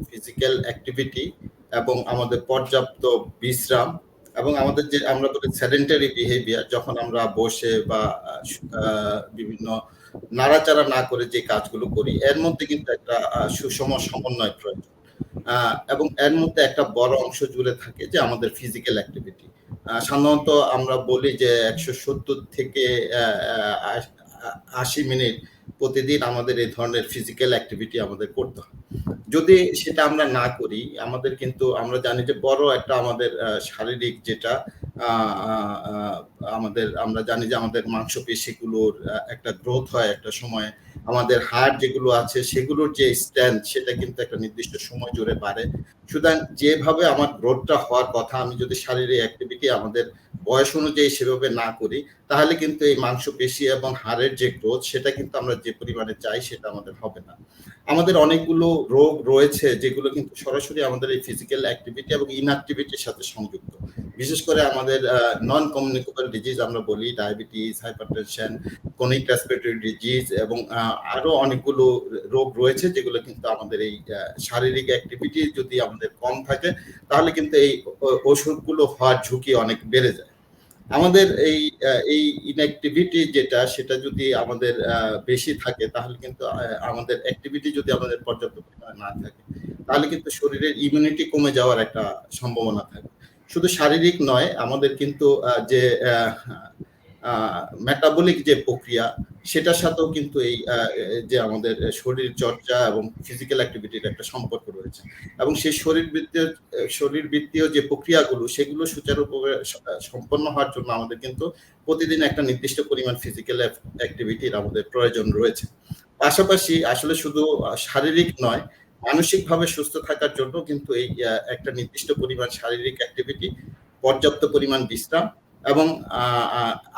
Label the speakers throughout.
Speaker 1: Physical activity এবং আমাদের পর্যাপ্ত বিশ্রাম এবং আমাদের যে আমরা বলি সেডেন্টারি বিহেভিয়ার, যখন আমরা বসে বা বিভিন্ন নাড়াচাড়া না করে যে কাজগুলো করি, এর মধ্যে কিন্তু একটা সুষম সমন্বয় প্রয়োজন। এবং এর মধ্যে একটা বড় অংশ জুড়ে থাকে যে আমাদের ফিজিক্যাল অ্যাক্টিভিটি। সাধারণত আমরা বলি যে ১৭০ থেকে ৮০ মিনিট প্রতিদিন আমাদের এই ধরনের ফিজিক্যাল অ্যাক্টিভিটি আমাদের করতে হয়। যদি সেটা আমরা না করি, আমাদের কিন্তু আমরা জানি যে বড় একটা আমাদের শারীরিক যেটা আমাদের আমরা জানি যে আমাদের মাংসপেশিগুলোর একটা গ্রোথ হয় একটা সময়। আমাদের হাড় যেগুলো আছে সেগুলোর যে স্ট্রেংথ সেটা কিন্তু একটা নির্দিষ্ট সময় জুড়ে বাড়ে। সুতরাং যেভাবে আমার গ্রোথটা হওয়ার কথা, আমি যদি শারীরিক অ্যাক্টিভিটি আমাদের বয়স অনুযায়ী সেভাবে না করি, তাহলে কিন্তু এই মাংসপেশি এবং হাড়ের যে গ্রোথ সেটা কিন্তু আমরা যে পরিমাণে চাই সেটা আমাদের হবে না। আমাদের অনেকগুলো রোগ রয়েছে যেগুলো কিন্তু সরাসরি আমাদের এই ফিজিক্যাল অ্যাক্টিভিটি এবং ইনঅ্যাক্টিভিটির সাথে সংযুক্ত। বিশেষ করে আমাদের নন কমিউনিকেবল ডিজিজ আমরা বলি, diabetes, hypertension, chronic respiratory disease এবং আরো অনেকগুলো রোগ রয়েছে যেগুলো কিন্তু আমাদের এই শারীরিক অ্যাক্টিভিটি যদি আমাদের কম থাকে, তাহলে কিন্তু এই অসুখগুলো হওয়ার ঝুঁকি অনেক বেড়ে যায়। আমাদের এই ইনঅ্যাক্টিভিটি যেটা সেটা যদি আমাদের বেশি থাকে, তাহলে কিন্তু আমাদের অ্যাক্টিভিটি যদি আমাদের পর্যাপ্ত পরিমাণে না থাকে, তাহলে কিন্তু শরীরের ইমিউনিটি কমে যাওয়ার একটা সম্ভাবনা থাকে। শুধু শারীরিক নয়, আমাদের কিন্তু যে মেটাবলিক যে প্রক্রিয়া সেটার সাথেও কিন্তু এই যে আমাদের শরীর চর্চা এবং ফিজিক্যাল অ্যাক্টিভিটির একটা সম্পর্ক রয়েছে এবং সেই শরীরবৃত্তীয় যে প্রক্রিয়াগুলো সেগুলো সুচারুভাবে সম্পন্ন হওয়ার জন্য আমাদের কিন্তু প্রতিদিন একটা নির্দিষ্ট পরিমাণ ফিজিক্যাল অ্যাক্টিভিটির আমাদের প্রয়োজন রয়েছে। পাশাপাশি আসলে শুধু শারীরিক নয়, মানসিকভাবে সুস্থ থাকার জন্য কিন্তু এই একটা নির্দিষ্ট পরিমাণ শারীরিক অ্যাক্টিভিটি, পর্যাপ্ত পরিমাণ বিশ্রাম এবং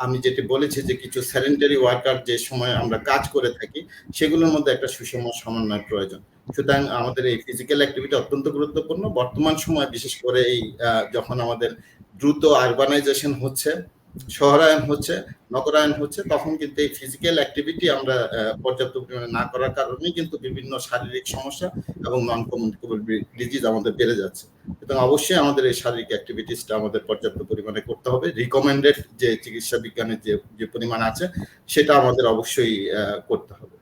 Speaker 1: আমি যেটি বলেছি যে কিছু সেডেন্টারি ওয়ার্কার যে সময় আমরা কাজ করে থাকি সেগুলোর মধ্যে একটা সুষম সমন্বয় প্রয়োজন। সুতরাং আমাদের এই ফিজিক্যাল অ্যাক্টিভিটি অত্যন্ত গুরুত্বপূর্ণ। বর্তমান সময়ে বিশেষ করে এই যখন আমাদের দ্রুত আরবানাইজেশন হচ্ছে, শহরায়ন হচ্ছে, নগরায়ন হচ্ছে, তখন কিন্তু এই ফিজিক্যাল অ্যাক্টিভিটি আমরা পর্যাপ্ত পরিমাণে না করার কারণেই কিন্তু বিভিন্ন শারীরিক সমস্যা এবং নন কমিউনিকেবল ডিজিজ আমাদের বেড়ে যাচ্ছে। সুতরাং অবশ্যই আমাদের এই শারীরিক অ্যাক্টিভিটিসটা আমাদের পর্যাপ্ত পরিমাণে করতে হবে। রিকমেন্ডেড যে চিকিৎসা বিজ্ঞানের যে পরিমাণ আছে সেটা আমাদের অবশ্যই করতে হবে।